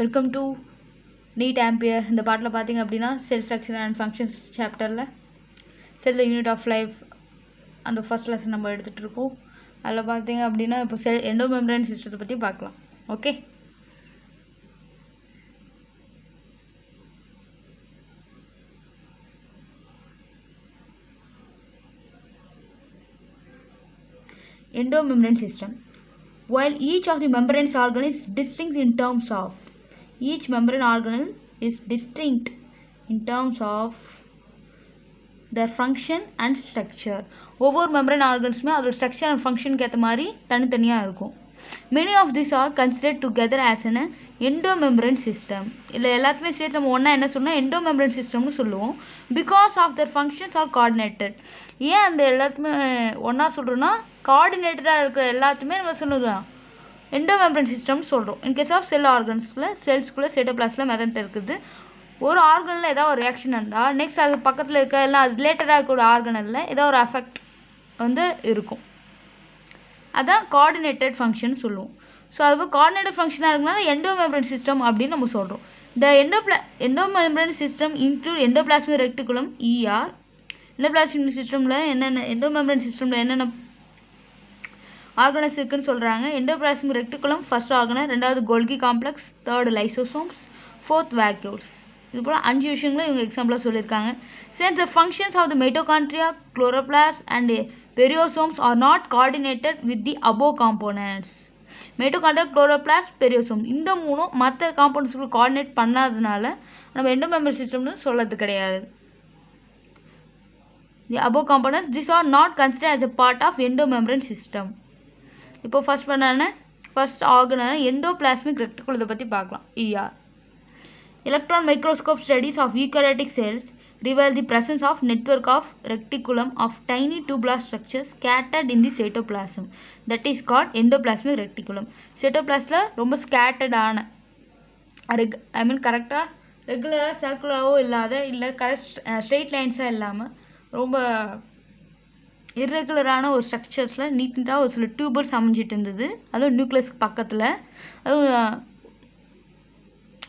Welcome to NEET ampere. இந்த பாட்டில் பார்த்தீங்க அப்படின்னா செல் ஸ்ட்ரக்சர் அண்ட் ஃபங்க்ஷன்ஸ் சாப்டரில் செல் த யூனிட் ஆஃப் லைஃப் அந்த ஃபர்ஸ்ட் லெசன் நம்ம எடுத்துகிட்டு இருக்கோம். அதில் பார்த்தீங்க அப்படின்னா இப்போ செல் எண்டோமெம்பரேன் சிஸ்டத்தை பற்றி பார்க்கலாம். Okay, endomembrane system. While each of the membrane organelle is distinct in terms of each membrane organelle is distinct in terms of their function and structure. ஒவ்வொரு மெம்பரேன் ஆர்கன்ஸுமே அதோட ஸ்ட்ரக்சர் அண்ட் ஃபங்க்ஷனுக்கு ஏற்ற மாதிரி தனித்தனியாக இருக்கும். Many of these are considered together as an endomembrane system. இல்லை எல்லாத்துமே சேர்த்து நம்ம ஒன்றா என்ன சொல்லணும், endomembrane systemனு சொல்லுவோம். Because of their functions are coordinated. ஏன் அந்த எல்லாத்துமே ஒன்றா சொல்கிறோன்னா, கோஆர்டினேட்டடாக இருக்கிற எல்லாத்துமே நம்ம சொல்லுவோம் எண்டோமெம்பரேன் சிஸ்டம்னு சொல்கிறோம். இன்கேஸ் ஆஃப் செல் ஆர்கன்ஸில் செல்ஸ்குள்ளே சைட்டோபிளாஸ்மில் மெதன்ட் இருக்குது. ஒரு ஆர்கனில் ஏதாவது ஒரு ரியாக்ஷன் இருந்தால் நெக்ஸ்ட் அது பக்கத்தில் இருக்க எல்லாம் அது ரிலேட்டடாக இருக்கக்கூடிய ஆர்கனில் ஏதோ ஒரு அஃபெக்ட் இருக்கும். அதான் கோஆர்டினேட்டட் ஃபங்க்ஷன் சொல்லுவோம். ஸோ அதுபோல் கோஆர்டினேட்டட் ஃபங்க்ஷனாக இருக்கனால எண்டோமெம்பரேன் சிஸ்டம் அப்படின்னு நம்ம சொல்கிறோம். The endomembrane system include endoplasmic reticulum ER. Endoplasmic சிஸ்டமில் என்னென்ன எண்டோமெம்பரேன் சிஸ்டமில் என்னென்ன ஆர்கனஸ் இருக்குன்னு சொல்கிறாங்க. எண்டோபிளாஸ்மிக் ரெட்டிகுலம் ஃபர்ஸ்ட் ஆர்கனல், ரெண்டாவது கோல்கி complex, third lysosomes, fourth vacuoles. இது போல் 5 விஷயங்களும் இவங்க எக்ஸாம்பிளாக சொல்லியிருக்காங்க. Since the functions of the mitochondria, chloroplasts and periosomes are not coordinated with the above components. Mitochondria, chloroplast, peroxisome இந்த மூணும் மற்ற காம்போனன்ட்ஸ்க்கு கோஆர்டினேட் பண்ணாததுனால நம்ம எண்டோமெம்பரேன் சிஸ்டம்னு சொல்லது கிடையாது. The above components, these are not considered as a part of endomembrane system. இப்போ first ஆர்கனான endoplasmic ரெட்டிகுலத்தை பற்றி பார்க்கலாம். ER. Electron microscope studies of eukaryotic cells reveal the presence of network of reticulum of tiny tubular structures scattered in the cytoplasm. That is called endoplasmic reticulum. Cytoplasmல ரொம்ப ஸ்கேட்டர்டான கரெக்டாக ரெகுலராக சர்க்குலராகவோ இல்லாத இல்லை correct straight லைன்ஸாக இல்லாமல் ரொம்ப இர்ரெகுலரான ஒரு ஸ்ட்ரக்சர்ஸில் நீட்டாக ஒரு சில டியூபல்ஸ் அமைஞ்சிட்டு இருந்தது. அதுவும் நியூக்ளியஸ்க்கு பக்கத்தில் அதுவும்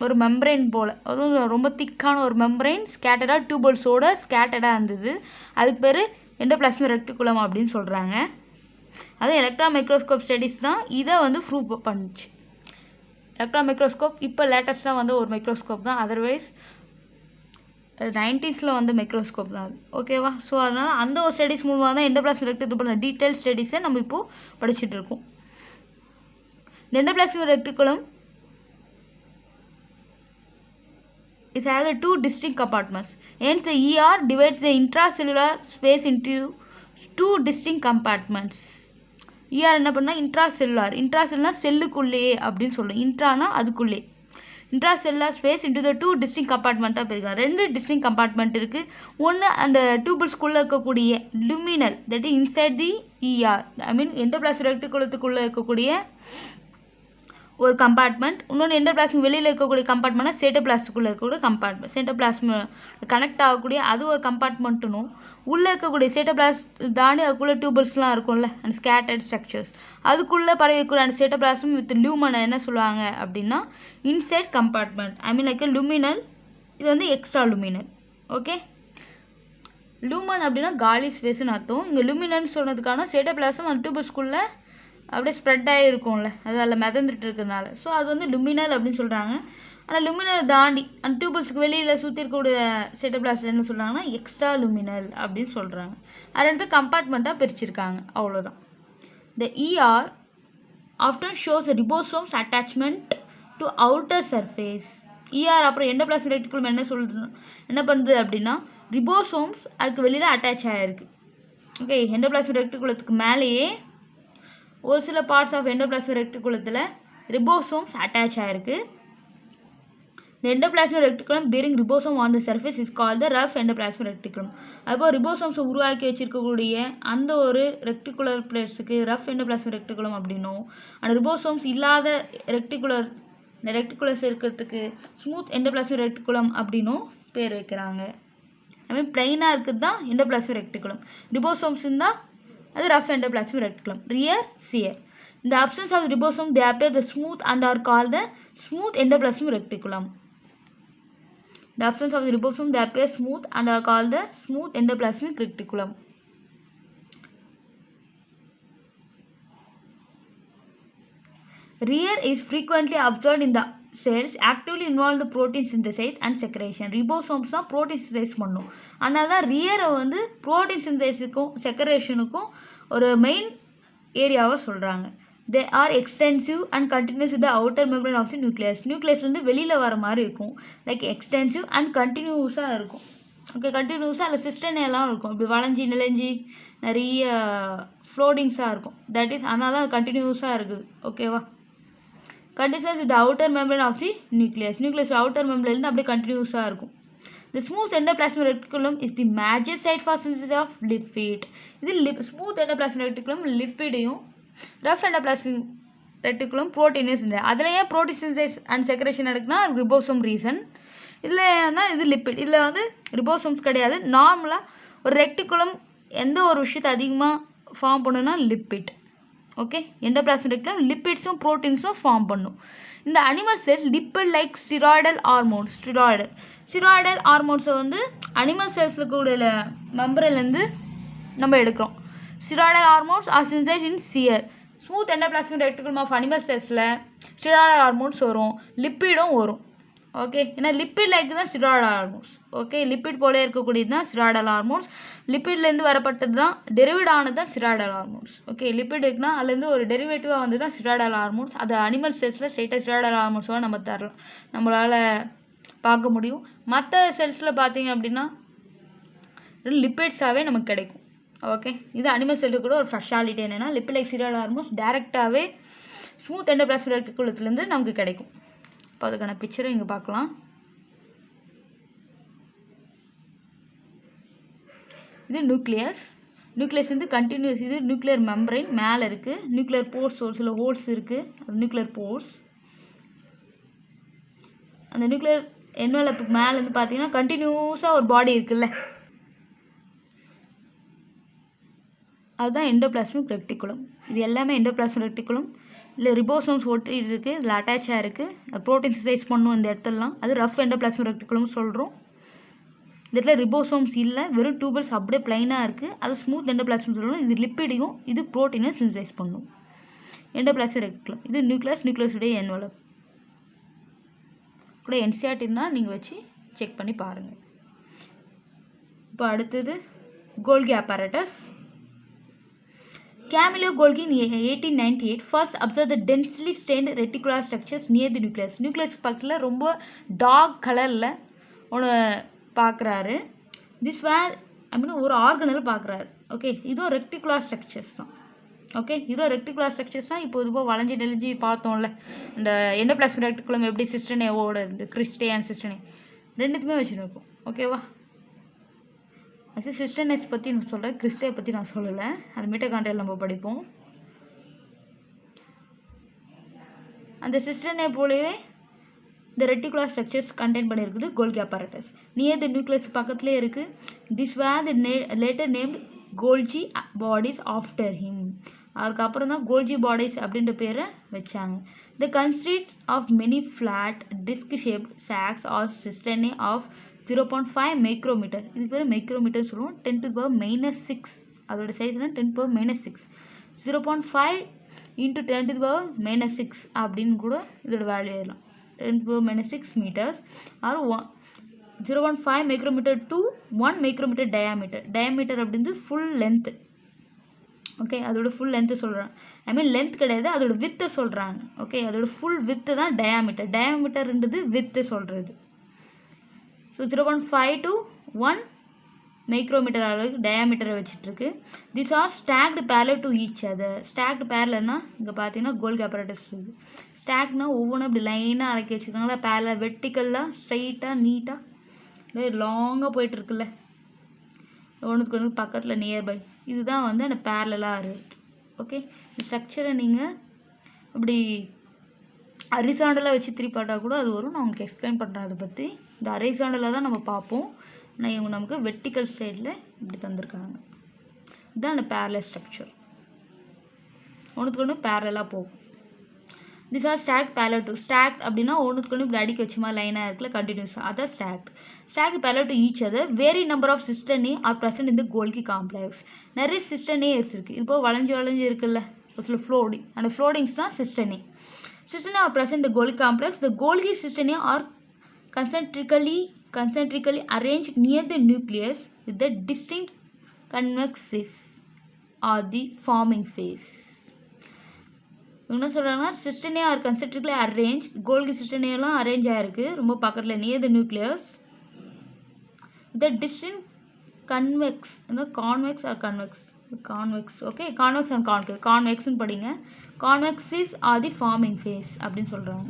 ஒரு மெம்பரைன் போல், அதுவும் ரொம்ப திக்கான ஒரு மெம்பரைன் ஸ்கேட்டடாக டியூபல்ஸோட ஸ்கேட்டடாக இருந்தது. அதுக்கு பேர் எண்டோபிளாஸ்மிக் ரெட்டிகுலம் அப்படின்னு சொல்கிறாங்க. அதுவும் எலக்ட்ரான் மைக்ரோஸ்கோப் ஸ்டடீஸ் தான் இதை ப்ரூவ் பண்ணுச்சு. எலக்ட்ரான் மைக்ரோஸ்கோப் இப்போ லேட்டஸ்ட்டாக ஒரு மைக்ரோஸ்கோப் தான். அதர்வைஸ் 90s மைக்ரோஸ்கோப் தான் அது. ஓகேவா? ஸோ அதனால் அந்த ஒரு ஸ்டடீஸ் மூலமாக தான் எண்டோபிளாஸ்மிக் ரெட்டிகுலம் டீட்டெயில் ஸ்டடீஸை நம்ம இப்போது படிச்சுட்டு இருக்கோம். இந்த endoplasmic reticulum it has 2 distinct compartments. Hence the ER divides the intracellular space into 2 distinct compartments. ER என்ன பண்ணா இன்ட்ராசெல்லுலர் செல்லுக்குள்ளேயே அப்படின்னு சொல்லுவோம். இன்ட்ரானா அதுக்குள்ளே, intracellular space into the 2 distinct compartmentா பிரிக்கலாம். 2 distinct compartment இருக்குது. ஒன்று அந்த டியூபிள்ஸ்குள்ளே இருக்கக்கூடிய luminal, that is inside the ER, endoplasmic ரெட்டிகுலத்துக்குள்ளே இருக்கக்கூடிய ஒரு கம்பார்ட்மெண்ட். இன்னொன்று எண்டோபிளாஸ்மிக் வெளியில் இருக்கக்கூடிய கம்பார்ட்மெண்ட்னா சைட்டோபிளாஸ்டுக்குள்ளே இருக்கக்கூடிய கம்பார்ட்மெண்ட். சைட்டோபிளாஸ்ம் கனெக்ட் ஆகக்கூடிய அது ஒரு கம்பார்ட்மெண்ட்டுனும், உள்ளே இருக்கக்கூடிய சைட்டோபிளாஸ்ட் தாண்டி அதுக்குள்ளே டியூபல்ஸ்லாம் இருக்கும்ல அந்த ஸ்கேட்டர்ட் ஸ்ட்ரக்சர்ஸ், அதுக்குள்ளே பரவக்கூடிய அந்த சைட்டோபிளாஸ்ம் வித் லூமனை என்ன சொல்லுவாங்க அப்படின்னா இன்சைட் கம்பார்ட்மெண்ட். லைக் லுமினல், இது எக்ஸ்ட்ரா லுமினல். ஓகே, லூமன் அப்படின்னா காலி ஸ்பேஸ்னு அர்த்தம். இங்கே லுமினல்னு சொன்னதுக்கான சைட்டோபிளாஸ்ம் அந்த டியூபல்ஸ்குள்ளே அப்படியே ஸ்ப்ரெட் ஆகி இருக்கும்ல, அது அதில் மிதந்துட்டு இருக்கிறதுனால. ஸோ அது லுமினல் அப்படின்னு சொல்கிறாங்க. ஆனால் லுமினல் தாண்டி அந்த டியூபல்ஸுக்கு வெளியில் சுற்றி இருக்கக்கூடிய சைட்டோபிளாஸ்ட் என்ன சொல்கிறாங்கன்னா எக்ஸ்ட்ரா லுமினல் அப்படின்னு சொல்கிறாங்க. அது ரெண்டு கம்பார்ட்மெண்ட்டாக பிரிச்சிருக்காங்க, அவ்வளோதான். த ER often shows ribosomes attachment to outer surface. ER அப்புறம் எண்டோபிளாஸ்மிக் ரெட்டிகுலம் என்ன பண்ணுது அப்படின்னா ரிபோசோம்ஸ் அதுக்கு வெளியில் அட்டாச் ஆகிருக்கு. ஓகே, எண்டோபிளாஸ்மிக் ரெட்டிகுலத்துக்கு மேலேயே ஒரு சில பார்ட்ஸ் ஆஃப் எண்டோபிளாஸ்மிக் ரெட்டிகுலத்தில் ரிபோசோம்ஸ் அட்டாச் ஆகிருக்கு. இந்த endoplasmic reticulum bearing ribosome on the surface is called the rough endoplasmic reticulum. அதுபோல் ரிபோசோம்ஸை உருவாக்கி வச்சிருக்கக்கூடிய அந்த ஒரு ரெட்டிகுலர் பிளேட்ஸுக்கு ரஃப் எண்டோபிளாஸ்மிக் ரெட்டிகுலம் அப்படின்னும், அந்த ரிபோசோம்ஸ் இல்லாத இந்த ரெட்டிகுலஸ் இருக்கிறதுக்கு ஸ்மூத் எண்டோபிளாஸ்மிக் ரெட்டிகுலம் அப்படின்னும் பேர் வைக்கிறாங்க. பிளைனாக இருக்குது தான் எண்டோபிளாஸ்மிக் ரெட்டிகுலம். ரிபோசோம்ஸ் இருந்தால் அது rough endoplasmic reticulum. Rear shear. In the absence of the ribosome, they appear the smooth and are called the smooth endoplasmic reticulum. The absence of the ribosome, they appear smooth and are called the smooth endoplasmic reticulum. Rear is frequently observed in the cells actively involved in the protein synthesis and secretion. Ribosomes தான் protein synthesis பண்ணும். அதனால தான் ரியரை வந்து protein synthesisக்கும் செக்ரேஷனுக்கும் ஒரு main ஏரியாவை சொல்கிறாங்க. They are extensive and continuous with the outer membrane of the nucleus. நியூக்ளியஸ்லேருந்து வெளியில் வர மாதிரி இருக்கும். லைக் எக்ஸ்டென்சிவ் அண்ட் கண்டினியூஸாக இருக்கும். ஓகே, கண்டினியூஸாக அதில் சிஸ்டனேலாம் இருக்கும். இப்படி வளைஞ்சி நிலைஞ்சி நிறைய ஃப்ளோடிங்ஸாக இருக்கும். தட் இஸ் அதனால தான் அது கண்டினியூஸாக இருக்குது. ஓகேவா? Continuous with the outer membrane of the nucleus. Nucleus outer membrane இருந்து அப்படியே கண்டினியூஸாக இருக்கும். The smooth endoplasmic reticulum is the major site for synthesis of lipid. இது smooth endoplasmic reticulum லிப்பிடையும் rough endoplasmic reticulum ப்ரோட்டீனையும் செஞ்சு அதில் ஏன் ப்ரோட்டீன் சிந்தசிஸ் அண்ட் செக்ரேஷன் நடக்குன்னா ribosome reason. இதில் ஏன்னா இது லிப்பிட். இதில் வந்து ரிபோசோம்ஸ் கிடையாது. நார்மலாக ஒரு ரெக்டிகுலம் எந்த ஒரு விஷயத்தை அதிகமாக ஃபார்ம் பண்ணுன்னா லிப்பிட். ஓகே, எண்டோபிளாஸ்மிக் ரெட்டிகுலம் லிப்பிட்ஸும் ப்ரோட்டீன்ஸும் ஃபார்ம் பண்ணும். இந்த animal cell lipid like steroidal hormones. Steroidal ஹார்மோன்ஸை வந்து அனிமல் செல்ஸில் கூட மெம்பரேலேருந்து நம்ம எடுக்கிறோம். Steroidal hormones are synthesise in சியர். Smooth endoplasmic reticulum of animal செல்ஸில் ஸ்டிராய்டல் ஹார்மோன்ஸ் வரும், லிப்பிடும் வரும். ஓகே, ஏன்னா லிப்பிட் லைக் தான் ஸ்டிராய்டல் ஹார்மோன்ஸ். ஓகே, லிப்பிட் போல இருக்கக்கூடியது தான் ஸ்டிராய்டல் ஹார்மோன்ஸ். லிப்பிட்லேருந்து வரப்பட்டது தான் டெரிவேட் ஆனது தான் ஸ்டிராய்டல் ஹார்மோன்ஸ். ஓகே, லிப்பிட் இருக்குன்னா அதுலேருந்து ஒரு டெரிவேட்டிவாக வந்து தான் ஸ்டிராய்டல் ஹார்மோன்ஸ். அது அனிமல் செல்ஸில் ஸ்ட்ரெயிட்டாக ஸ்டிராய்டல் ஹார்மோன்ஸாக நம்ம தரலாம், நம்மளால் பார்க்க முடியும். மற்ற செல்ஸில் பார்த்தீங்க அப்படின்னா லிப்பிட்ஸாகவே நமக்கு கிடைக்கும். ஓகே, இது அனிமல் செல்லுக்கு கூட ஒரு ஸ்பெஷாலிட்டி என்னென்னா லிப்பிட் லைக் ஸ்டிராய்டல் ஹார்மோன்ஸ் டேரெக்டாகவே ஸ்மூத் எண்டோபிளாஸ்மிக் ரெட்டிகுலத்துலேருந்து நமக்கு கிடைக்கும். இப்போ அதுக்கான பிக்சரும் இங்கே பார்க்கலாம். இது நியூக்ளியஸ் வந்து கண்டினியூஸ். இது நியூக்ளியர் மெம்பரைன் மேலே இருக்குது. நியூக்ளியர் போர்ஸ் ஒரு சில ஹோல்ஸ் இருக்குது, அது நியூக்ளியர் போர்ஸ். அந்த நியூக்ளியர் என்வலப்புக்கு மேலேருந்து பார்த்தீங்கன்னா கண்டினியூஸாக ஒரு பாடி இருக்குல்ல, அதுதான் எண்டோபிளாஸ்மிக் ரெட்டிகுலம். இது எல்லாமே எண்டோபிளாஸ்மிக் ரெட்டிகுலம். இல்லை ரிபோசோம்ஸ் ஒட்டி இருக்குது, இதில் அட்டாச்சாக இருக்குது. அது ப்ரோட்டீன் சின்தசைஸ் பண்ணும் இந்த இடத்துலலாம். அது ரஃப் எண்டோபிளாஸ்மிக் ரெட்டிகுலம்னு சொல்கிறோம். இந்த இடத்துல ரிபோசோம்ஸ் இல்லை, வெறும் டியூபல்ஸ் அப்படியே ப்ளைனாக இருக்குது. அது ஸ்மூத் எண்டோபிளாஸ்மிக் சொல்லணும். இது லிப்பிடையும் இது ப்ரோட்டீனை சின்தசைஸ் பண்ணும். எண்டோபிளாஸ்மிக் ரெட்டிகுலம் இது நியூக்ளியஸுடைய என்வலப். கூட என்சிஆர்டி இருந்தால் நீங்கள் வச்சு செக் பண்ணி பாருங்கள். இப்போ அடுத்தது கோல்கி apparatus. Camillo Golgi in 1898 first observed the densely stained reticular structures near the nucleus. Nucleus பக்கத்தில் ரொம்ப டார்க் கலரில் ஒன்று பார்க்குறாரு. திஸ் வேர் அப்படின்னு ஒரு ஆர்கனில் பார்க்குறாரு. ஓகே, இதுவும் ரெக்டிகுலர் ஸ்ட்ரக்சர்ஸ் தான். ஓகே, இதுவும் ரெக்டிகுலர் ஸ்ட்ரக்சர்ஸ் தான். இப்போ இதுபோல் வளைஞ்சி நெளிஞ்சி பார்த்தோம்ல, இந்த எண்டோபிளாஸ்மிக் ரெட்டிகுலம் எப்படி சிஸ்டனேவோட இருந்து கிறிஸ்டே அண்ட் சிஸ்டனே ரெண்டுத்துமே வச்சுருக்கோம். ஓகேவா? அது சிஸ்டனேஸ் பற்றி நான் சொல்கிறேன், கிறிஸ்டே பற்றி நான் சொல்லலை. அது மிட்டோகாண்ட்ரியால நம்ம படிப்போம். அந்த சிஸ்டனே போலவே இந்த ரெட்டிகுலர் ஸ்ட்ரக்சர்ஸ் கண்டெயின் பண்ணியிருக்குது Golgi apparatus. Near the nucleus பக்கத்துலேயே இருக்குது. This where the later named Golgi bodies after him. அதுக்கப்புறம் தான் கோல்ஜி பாடிஸ் அப்படின்ற பேரை வச்சாங்க. The consists of many flat disc shaped sacs are cisternae of 0.5 micrometre. இது பேர் மைக்ரோமீட்டர் சொல்லுவோம். 10⁻⁻6 அதோட சைஸ்னா 10⁻⁻6. 0.5 × 10⁻⁻6 அப்படின்னு கூட இதோட வேல்யூ ஏறலாம். 10⁻⁻6 metres are 0.5 micrometre to 1 micrometre diameter. Diameter அப்படின்றது ஃபுல் லென்த்து. ஓகே, அதோட ஃபுல் லென்த்து சொல்கிறாங்க. ஐ மீன் லென்த் கிடையாது, அதோட வித்தை சொல்கிறாங்க. ஓகே, அதோட ஃபுல் வித்து தான் டயாமீட்டர். டயாமீட்டர்ன்றது வித்து சொல்கிறது. ஸோ 0.5 to 1 மைக்ரோமீட்டர் அளவுக்கு டயாமீட்டரை வச்சுட்ருக்கு. This are stacked parallel to each other. Stacked பேரலல்னா இங்கே பார்த்தீங்கன்னா கோல்கி apparatus இருக்குது. ஸ்டாக்னா ஒவ்வொன்றும் இப்படி லைனாக அடக்கி வச்சுருக்காங்களா, பேரலல் வெர்டிக்கலாக ஸ்ட்ரைட்டாக நீட்டாக லாங்காக போயிட்டுருக்குல்ல, ஒன்றுக்கு ஒன்று பக்கத்தில் நியர்பை. இதுதான் வந்து அந்த பேரலாக இருக்குது. ஓகே, இந்த ஸ்ட்ரக்சரை நீங்கள் இப்படி ஹரிசாண்டலாக வச்சு திருப்பாட்டால் கூட அது வரும். நான் உங்களுக்கு எக்ஸ்பிளைன் பண்ணுறேன் அதை பற்றி. இந்த ஹரிசாண்டலாக தான் நம்ம பார்ப்போம். நான் இவங்க நமக்கு வெர்டிக்கல் சைடில் இப்படி தந்திருக்காங்க. இதுதான் அந்த பேரலல் ஸ்ட்ரக்சர். ஒன்றுத்துக்கு ஒன்று பேரலாக போகும். This are stacked parallel to stacked அப்படின்னா ஒன்றுத்துக்கு ஒன்று இப்படி அடிக்க வச்சுமா லைனாக இருக்குல்ல கண்டினியூஸாக, அதான் stacked parallel to each other very number of cysteine are present in the Golgi complex. நிறைய cysteines இருக்குது. இப்போ வளைஞ்சு இருக்குல்ல சில ஃப்ளோடிங், அந்த ஃப்ளோடிங்ஸ் தான் cysteine are present in the Golgi complex. The Golgi cysteine are concentrically arranged near the nucleus with the distinct convexes or the forming phase. என்ன சொல்கிறாங்கன்னா cisternae are concentrically arrange, Golgi சிஸ்டனேலாம் அரேஞ்ச் ஆகிருக்கு ரொம்ப பக்கத்தில் near the nucleus. The distinct convex, convex are convex okay, convex and concave, கான்வெக்ஸ்னு படிங்க. Convex cis are the forming phase அப்படின்னு சொல்கிறாங்க.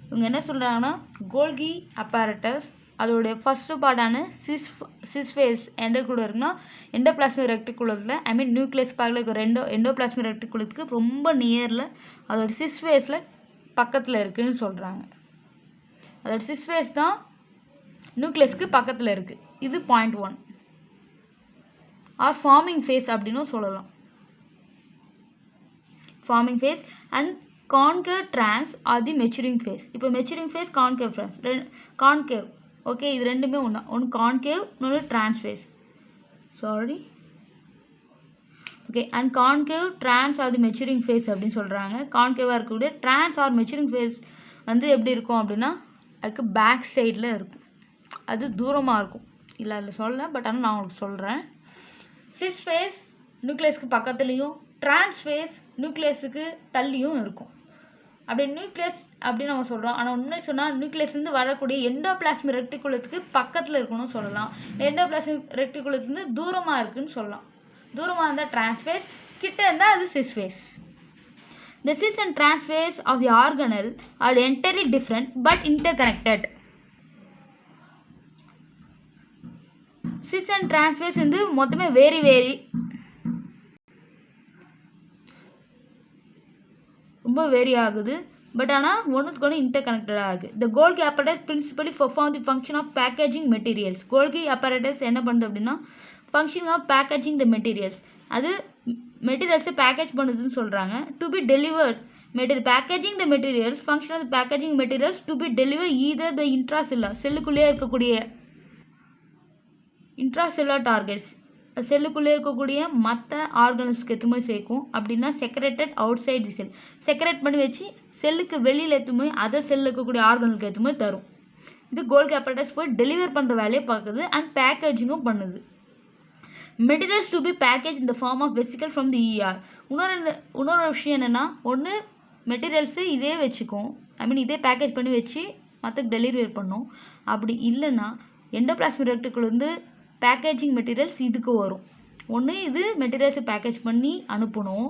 இவங்க என்ன சொல்கிறாங்கன்னா கோல்கி அப்பேரட்டஸ் அதோடைய ஃபஸ்ட்டு பார்ட்டான சிஸ் ஃபேஸ் எந்த கூட இருக்குன்னா எண்டோபிளாஸ்மிக் ரெக்டிகுலத்தில் நியூக்ளியஸ் பார்க்கல இருக்கிற எண்டோபிளாஸ்மிக் ரெக்டிகுலத்துக்கு ரொம்ப நியரில் அதோட சிஸ் ஃபேஸில் பக்கத்தில் இருக்குதுன்னு சொல்கிறாங்க. அதோட சிஸ் ஃபேஸ் தான் நியூக்ளியஸ்க்கு பக்கத்தில் இருக்குது. இது பாயிண்ட் 1 ஆர் ஃபார்மிங் ஃபேஸ் அப்படின்னும் சொல்லலாம். Forming phase and concave trans are the maturing phase. இப்போ maturing phase concave trans concave okay, இது ரெண்டுமே ஒன்று கான்கேவ் இன்னொன்று trans phase okay. And concave trans are the maturing phase அப்படின்னு சொல்கிறாங்க. கான்கேவாக இருக்கக்கூடிய ட்ரான்ஸ் ஆர் மெச்சூரிங் ஃபேஸ் வந்து எப்படி இருக்கும் அப்படின்னா அதுக்கு பேக் சைடில் இருக்கும், அது தூரமாக இருக்கும். இல்லை அதில் சொல்லலை, பட் ஆனால் நான் உங்களுக்கு சொல்கிறேன். சிஸ் ஃபேஸ் நியூக்ளியஸ்க்கு பக்கத்துலேயும் ட்ரான்ஸ்ஃபேஸ் நியூக்ளியஸுக்கு தள்ளியும் இருக்கும். அப்படி நியூக்ளியஸ் அப்படின்னு நம்ம சொல்கிறோம். ஆனால் உண்மை சொன்னால் நியூக்ளியஸ்லேருந்து வரக்கூடிய எண்டோபிளாஸ்மிக் ரெக்டிகுலத்துக்கு பக்கத்தில் இருக்கணும்னு சொல்லலாம். எண்டோபிளாஸ்மிக் ரெக்டிகுலத்துலேருந்து தூரமாக இருக்குதுன்னு சொல்லலாம். தூரமாக இருந்தால் ட்ரான்ஸ்ஃபேஸ், கிட்ட இருந்தால் அது cis phase. The cis and trans phase of the organelle are entirely different but interconnected. Cis and trans phase வந்து மொத்தமே வேரி ரொம்ப வேரி ஆகுது, பட் ஆனால் ஒன்றுக்கு ஒன்று இன்டர்கனெக்டடாக இருக்குது. The Golgi apparatus principally perform the function of packaging materials. Golgi apparatus என்ன பண்ணுது அப்படின்னா function of packaging the materials. அது மெட்டீரியல்ஸை பேக்கேஜ் பண்ணுதுன்னு சொல்கிறாங்க. To be delivered packaging the materials function of packaging materials to be deliver either the intracellular செல்லுக்குள்ளே இருக்கக்கூடிய intracellular targets செல்லுக்குள்ளே இருக்கக்கூடிய மற்ற ஆர்கனல்ஸ்க்கு எத்துமே சேர்க்கும். அப்படின்னா செக்ரேட்டட் அவுட் சைட் தி செல் செக்ரேட் பண்ணி வச்சு செல்லுக்கு வெளியில் எத்துமே அதை செல்லில் இருக்கக்கூடிய ஆர்கனுக்கு எத்துமே தரும். இது கோல்கி அப்பரேட்டஸ் போய் டெலிவர் பண்ணுற வேலையை பார்க்குது அண்ட் பேக்கேஜிங்கும் பண்ணுது. மெட்டீரியல்ஸ் டு பி பேக்கேஜ் இந்த form of vesicle from the ER. இன்னொரு விஷயம் என்னென்னா ஒன்று மெட்டீரியல்ஸு இதே வச்சுக்கும், இதே பேக்கேஜ் பண்ணி வச்சு மற்ற டெலிவரி பண்ணும். அப்படி இல்லைன்னா எண்டோபிளாஸ்மிக் ரெக்டிகுலருந்து பேக்கேஜிங் மெட்டீரியல்ஸ் இதுக்கு வரும். ஒன்று இது மெட்டீரியல்ஸை பேக்கேஜ் பண்ணி அனுப்பணும்,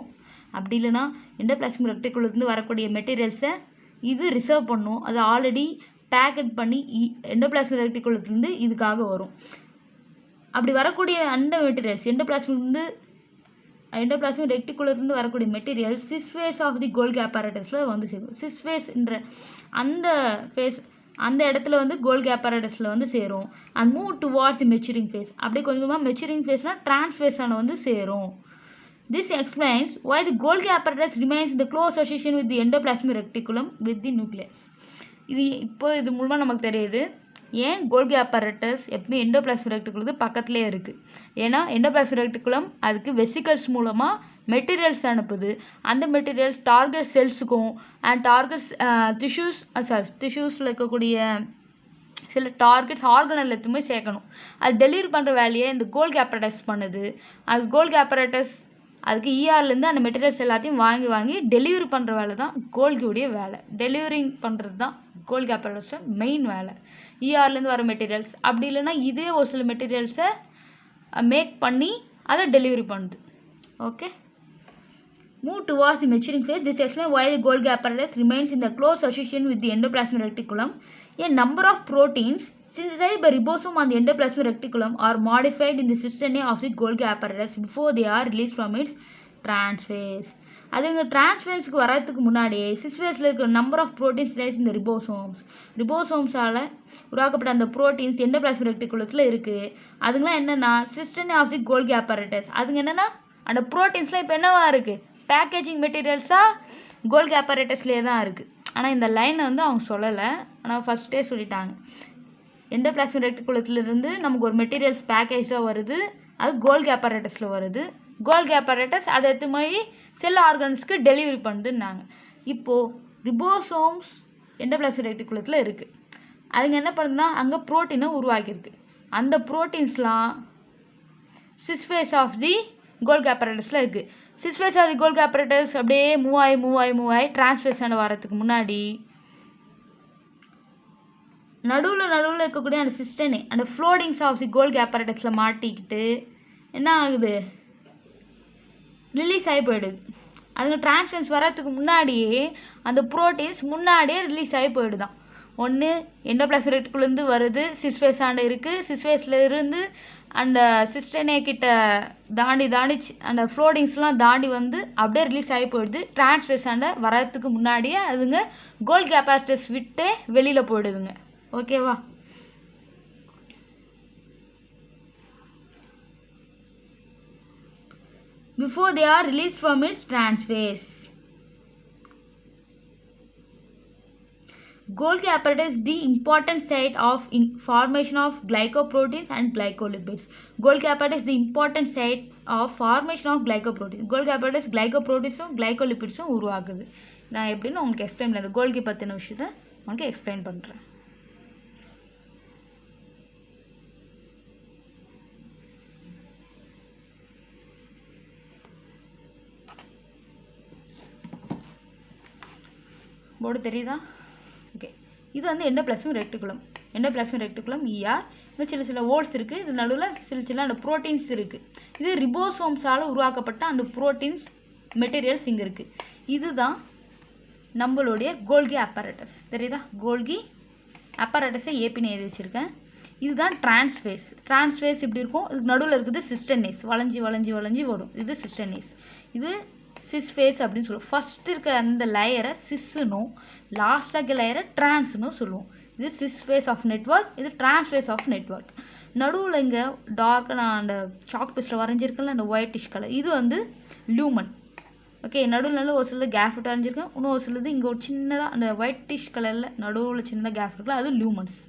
அப்படி இல்லைன்னா எண்டோபிளாஸ்மிக் ரெக்டிகுலருந்து வரக்கூடிய மெட்டீரியல்ஸை இது ரிசர்வ் பண்ணும். அதை ஆல்ரெடி பேக்கெட் பண்ணி எண்டோபிளாஸ்மிக் ரெக்டிகுலத்துலேருந்து இதுக்காக வரும். அப்படி வரக்கூடிய அந்த மெட்டீரியல்ஸ் எண்டோபிளாஸ்மிக் ரெக்டிகுலத்துலேருந்து வரக்கூடிய materials cis phase of the Golgi அப்பரேட்டஸில் வந்து சேரும். சிஸ் ஃபேஸ்ன்ற அந்த இடத்துல வந்து கோல்கி அப்பரேட்டஸில் வந்து சேரும். And move towards the maturing phase. அப்படியே கொஞ்சமாக மெச்சூரிங் ஃபேஸ்னால் ட்ரான்ஸ்ஃபேஸான வந்து சேரும். This explains why the Golgi apparatus remains in the close association with the endoplasmic reticulum with the nucleus. இது மூலமாக நமக்கு தெரியுது ஏன் கோல்கி அப்பரேட்டஸ் எப்பவுமே எண்டோபிளாஸ்மிக் ரெக்டிகுலத்துக்கு பக்கத்துலேயே இருக்குது. ஏன்னா எண்டோபிளாஸ்மிக் ரெக்டிகுலம் அதுக்கு வெசிக்கல்ஸ் மூலமாக மெட்டீரியல்ஸ் அனுப்புது. அந்த மெட்டீரியல்ஸ் டார்கெட் செல்ஸுக்கும் அண்ட் டார்கெட்ஸ் டிஷ்யூஸில் இருக்கக்கூடிய சில டார்கெட்ஸ் ஆர்கனல் எதுவுமே சேர்க்கணும். அது டெலிவரி பண்ணுற வேலையை இந்த கோல்கி அப்பரேட்டஸ் பண்ணுது. அது கோல்கி அப்பரேட்டஸ் அதுக்கு இஆர்லேருந்து அந்த மெட்டீரியல்ஸ் எல்லாத்தையும் வாங்கி டெலிவரி பண்ணுற வேலை தான் கோல்கியோடைய வேலை. டெலிவரிங் பண்ணுறது தான் கோல்கி அப்பரேட்டஸோட மெயின் வேலை. இஆர்லேருந்து வர மெட்டீரியல்ஸ் அப்படி இல்லைன்னா இதே ஒரு சில மெட்டீரியல்ஸை மேக் பண்ணி அதை டெலிவரி பண்ணுது. Okay, move towards the maturing phase. This explains why the Golgi apparatus remains in the close association with the endoplasmic reticulum. A number of proteins synthesized by ribosome on the endoplasmic reticulum are modified in the cisternae of the Golgi apparatus before they are released from its transphase. அதுங்க டிரான்ஸ்ஃபேஸ்க்கு வரதுக்கு முன்னாடியே சிஸ்ஃபேஸில் இருக்கிற number of proteins இந்த ரிபோசோம்ஸால் உருவாக்கப்பட்ட அந்த proteins endoplasmic ரெக்டிகுலத்தில் இருக்குது. அதுங்களாம் என்னென்னா சிஸ்டனே of the கோல்கி apparatus. அதுங்க என்னென்னா அந்த ப்ரோட்டீன்ஸ்லாம் இப்போ என்னவா இருக்குது பேக்கேஜிங் மெட்டீரியல்ஸாக கோல்கி apparatusலேயே தான் இருக்குது. ஆனால் இந்த லைனை வந்து அவங்க சொல்லலை, ஆனால் ஃபஸ்ட்டே சொல்லிட்டாங்க. எண்டோபிளாஸ்மிக் ரெட்டிகுலத்திலிருந்து நமக்கு ஒரு மெட்டீரியல்ஸ் பேக்கேஜாக வருது, அது கோல்கி apparatusல வருது. கோல்கி apparatus அதை எடுத்து போய் செல் ஆர்கன்ஸ்க்கு டெலிவரி பண்ணுதுன்னாங்க. இப்போது ரிபோசோம்ஸ் எண்டோபிளாஸ்மிக் ரெட்டிகுலத்தில் இருக்குது. அதுங்க என்ன பண்ணுதுன்னா அங்கே ப்ரோட்டீனை உருவாக்கியிருக்கு. அந்த ப்ரோட்டீன்ஸ்லாம் cis phase of the Golgi apparatusல இருக்குது. Cis phase of the Golgi apparatus அப்படியே மூவ் ஆகி டிரான்ஸ்ஃபேஷன் வரத்துக்கு முன்னாடி நடுவில் இருக்கக்கூடிய அந்த சிஸ்டனே அந்த ஃப்ளோடிங்ஸ் ஆஃப் தி கோல்கி apparatusல மாட்டிக்கிட்டு என்ன ஆகுது, ரிலீஸ் ஆகி போயிடுது. அதுங்க டிரான்ஸ்ஃபேஷன் வரத்துக்கு முன்னாடியே அந்த ப்ரோட்டீன்ஸ் முன்னாடியே ரிலீஸ் ஆகி போயிடுதான். ஒன்று எண்டோபிளாஸ்மிக் ரெட்டிகுலேருந்து வருது, சிஸ் ஃபேஸ் ஆண்டு இருக்குது, சிஸ் ஃபேஸில் இருந்து அந்த சிஸ்டனே கிட்ட தாண்டி அந்த ஃப்ளோடிங்ஸ்லாம் தாண்டி வந்து அப்படியே ரிலீஸ் ஆகி போயிடுது. டிரான்ஸ்ஃபேஸ் ஆண்டை வரத்துக்கு முன்னாடியே அதுங்க கோல்கி apparatus விட்டே வெளியில் போயிடுதுங்க. ஓகேவா? Before they are released from its transphase. Golgi apparatus is the important site of formation of glycoproteins and glycolipids. Golgi apparatus is the important site of formation of glycoproteins. Golgi apparatus glycoproteins glycolipids உருவாக்குது. நான் எப்படின்னு உங்களுக்கு explain பண்ணது, கோல்கி பற்றின விஷயத்தை உங்களுக்கு explain பண்ணுறேன். Board தெரியுதா? ஓகே, இது வந்து endoplasmic reticulum. Endoplasmic reticulum ER. இது சில ஹோல்ஸ் இருக்குது, இது நடுவில் சில அந்த ப்ரோட்டீன்ஸ் இருக்குது. இது ரிபோசோம்ஸால் உருவாக்கப்பட்ட அந்த ப்ரோட்டீன்ஸ் மெட்டீரியல்ஸ் இங்கே இருக்குது. இதுதான் நம்மளுடைய கோல்கி apparatus. தெரியுதா? கோல்கி apparatusஸை ஏபின்னு எழுதி வச்சுருக்கேன். இதுதான் டிரான்ஸ்ஃபேஸ். டிரான்ஸ்ஃபேஸ் இப்படி இருக்கும், இதுக்கு நடுவில் இருக்குது சிஸ்டனேஸ், வளைஞ்சி வரும். இது சிஸ்டனேஸ், இது சிஸ் ஃபேஸ் அப்படின்னு சொல்லுவோம். ஃபஸ்ட்டு இருக்கிற அந்த லேயரை சிஸ்ஸுனும் லாஸ்ட்டாக இருக்கிற லேயரை ட்ரான்ஸ்னும் சொல்லுவோம். இது சிஸ் ஃபேஸ் ஆஃப் நெட்வொர்க், இது டிரான்ஸ்ஃபேஸ் ஆஃப் நெட்வொர்க். நடுவில் இங்கே டார்க்காக நான் அந்த சாக் பீஸில் வரைஞ்சிருக்கேன்ல அந்த ஒயிட்டிஷ் கலர், இது வந்து லூமன். ஓகே, நடுவில் ஒரு சிலது கேஃப்ட் வரைஞ்சிருக்கேன், இன்னும் ஒரு சிலது இங்கே ஒரு சின்னதாக அந்த ஒயிட்டிஷ் கலரில் நடுவில் சின்னதாக கேஃப்ட் இருக்குல்ல, அது லூமன்ஸ்.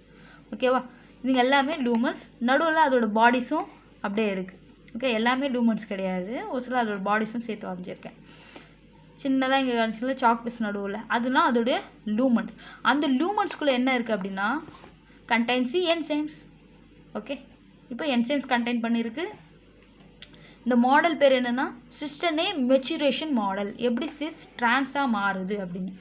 ஓகேவா? இதுங்க எல்லாமே லூமன்ஸ். நடுவில் அதோட பாடிஸும் அப்படியே இருக்குது. ஓகே, எல்லாமே லூமன்ஸ் கிடையாது, ஒரு சில அதோட பாடிஸும் சேர்த்து வரைஞ்சிருக்கேன். சின்னதாக இங்கே காமிச்சில சாக் பீஸ் நடுவில், அதெல்லாம் அதோடைய லூமன்ஸ். அந்த லூமன்ஸ்குள்ளே என்ன இருக்குது அப்படின்னா கண்டைன்ஸ் என்சைம்ஸ். ஓகே, இப்போ என்சைம்ஸ் கண்டெயின் பண்ணியிருக்கு. இந்த மாடல் பேர் என்னென்னா சிஸ்டனே மெச்சுரேஷன் மாடல். எப்படி சிஸ் ட்ரான்ஸாக மாறுது அப்படின்னு.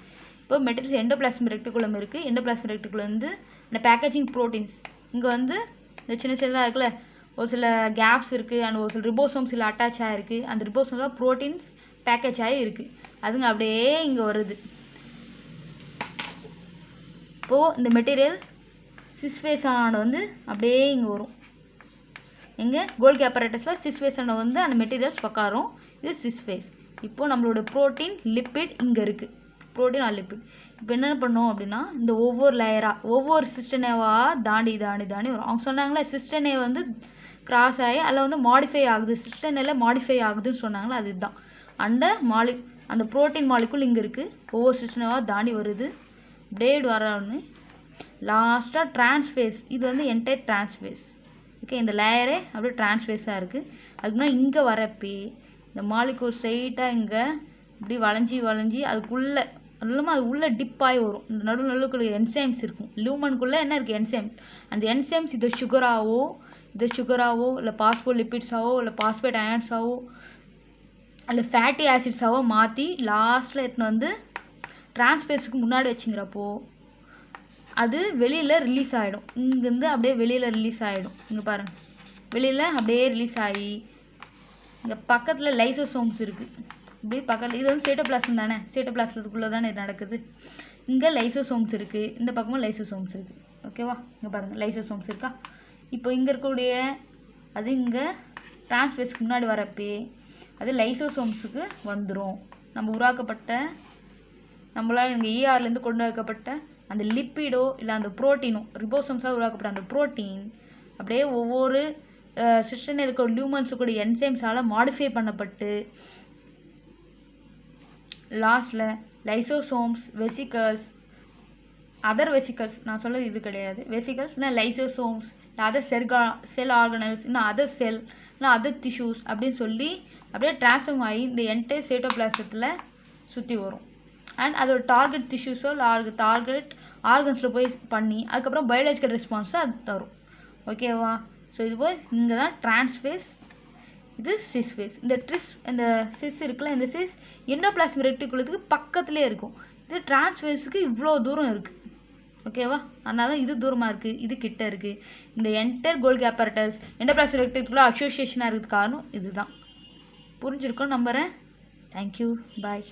இப்போ மெட்டீரியல்ஸ் எண்டோபிளாஸ்மிக் ரெட்டிகுலம் இருக்குது. எண்டோபிளாஸ்மிக் ரெட்டிகுலம் வந்து இந்த பேக்கேஜிங் ப்ரோட்டீன்ஸ் இங்கே வந்து இந்த சின்ன சின்னதாக இருக்குல்ல, ஒரு சில கேப்ஸ் இருக்குது, அண்ட் ஒரு சில ரிபோசோம்ஸ் இல்லை அட்டாச் ஆகிருக்கு. அந்த ரிபோசோம்ஸில் ப்ரோட்டீன்ஸ் பேக்கேஜ் ஆகி இருக்குது, அதுங்க அப்படியே இங்கே வருது. இப்போது இந்த மெட்டீரியல் சிஸ் ஃபேஸ் ஆனோட வந்து அப்படியே இங்கே வரும். எங்கே கோல்கி apparatusல சிஸ் ஃபேஸ் ஆனோட வந்து அந்த மெட்டீரியல்ஸ் பக்காரும், இது சிஸ் ஃபேஸ். இப்போது நம்மளோட ப்ரோட்டீன் லிப்பிட் இங்கே இருக்குது, ப்ரோட்டீன் ஆர் லிப்பிட். இப்போ என்ன பண்ணோம் அப்படின்னா இந்த ஒவ்வொரு லேயராக ஒவ்வொரு சிஸ்டனேவாக தாண்டி வரும். அவங்க சொன்னாங்களே சிஸ்டனே வந்து கிராஸ் ஆகி அதில் வந்து மாடிஃபை ஆகுது, சிஸ்டனில் மாடிஃபை ஆகுதுன்னு சொன்னாங்களே, அதுதான் அந்த ப்ரோட்டீன் மாலிகுல் இங்கே இருக்குது. ஒவ்வொரு சிஸ்டனாக தாண்டி வருது, டேட் வரன்னு லாஸ்ட்டாக டிரான்ஸ்ஃபேஸ். இது வந்து என்டையர் டிரான்ஸ்ஃபேஸ். ஓகே, இந்த லேயரே அப்படியே டிரான்ஸ்ஃபேஸாக இருக்குது. அதுக்குன்னா இங்கே வரப்பே இந்த மாலிகுல் ஸ்ட்ரைட்டாக இங்கே இப்படி வளைஞ்சி அதுக்குள்ளே இல்லாமல் அது உள்ளே டிப் ஆகி வரும். இந்த நடுவுக்குள்ள என்சைம்ஸ் இருக்கும். லூமனுக்குள்ளே என்ன இருக்குது? என்சைம்ஸ். அந்த என்சைம்ஸ் இதை சுகராகவோ இல்லை பாஸ்போலிபிட்ஸாவோ இல்லை பாஸ்பேட் அயன்ஸாவோ இல்லை ஃபேட்டி ஆசிட்ஸாவோ மாற்றி லாஸ்ட்டில் எடுத்துன்னு வந்து டிரான்ஸ்ஃபேஸுக்கு முன்னாடி வச்சுங்கிறப்போ அது வெளியில் ரிலீஸ் ஆகிடும். இங்கேருந்து அப்படியே வெளியில் ரிலீஸ் ஆகிடும். இங்கே பாருங்கள், வெளியில் அப்படியே ரிலீஸ் ஆகி இங்கே பக்கத்தில் லைசோசோம்ஸ் இருக்குது. இப்படி பக்கத்தில் இது வந்து சைட்டோபிளாசம் தானே, சைட்டோபிளாசத்துக்குள்ளே தானே இது நடக்குது. இங்கே லைசோசோம்ஸ் இருக்குது, இந்த பக்கமும் லைசோசோம்ஸ் இருக்குது. ஓகேவா? இங்கே பாருங்கள் லைசோசோம்ஸ் இருக்கா. இப்போ இங்கே இருக்கக்கூடிய அது இங்கே டிரான்ஸ்ஃபேஸ்க்கு முன்னாடி வரப்பே அது லைசோசோம்ஸுக்கு வந்துடும். நம்ம உருவாக்கப்பட்ட நம்மளால் இங்கே ERலேருந்து கொண்டு வைக்கப்பட்ட அந்த லிப்பிடோ இல்லை அந்த ப்ரோட்டீனோ ரிபோசோம்ஸாக உருவாக்கப்பட்ட அந்த ப்ரோட்டீன் அப்படியே ஒவ்வொரு சிஸ்டனில் இருக்கிற லூமன்ஸுக்குடைய என்சைம்ஸால் மாடிஃபை பண்ணப்பட்டு லாஸ்ட்டில் லைசோசோம்ஸ், வெசிகல்ஸ், அதர் வெசிகல்ஸ், நான் சொல்கிறது இது கிடையாது. வெசிகல்ஸ் இல்லை லைசோசோம்ஸ், இல்லை அதர் செல் ஆர்கனல்ஸ், இல்லை அதர் செல், இல்லை அதர் டிஷ்யூஸ் அப்படின்னு சொல்லி அப்படியே ட்ரான்ஸ்ஃபார்ம் ஆகி இந்த என்டையர் சைட்டோபிளாசத்தில் சுற்றி வரும். அண்ட் அதோட டார்கெட் டிஷ்யூஸோ இல்லை டார்கெட் ஆர்கன்ஸில் போய் பண்ணி அதுக்கப்புறம் பயாலஜிக்கல் ரெஸ்பான்ஸை அது தரும். ஓகேவா? ஸோ இது போய் இங்கே தான் ட்ரான்ஸ்ஃபேஸ், இது சிஸ் ஃபேஸ். இந்த சிஸ் இருக்குல்ல, இந்த சிஸ் எண்டோபிளாஸ்மிக் ரெட்டிகுலத்துக்கு பக்கத்துலேயே இருக்கும். இது ட்ரான்ஸ்ஃபேஸுக்கு இவ்வளோ தூரம் இருக்குது. ஓகேவா? அதனால தான் இது தூரமாக இருக்குது, இது கிட்ட இருக்குது. இந்த entire Golgi apparatus endoplasmic reticular அசோசியேஷனாக இருக்கிறது காரணம் இதுதான். புரிஞ்சிருக்கும்னு நம்புகிறேன். தேங்க்யூ, பாய்.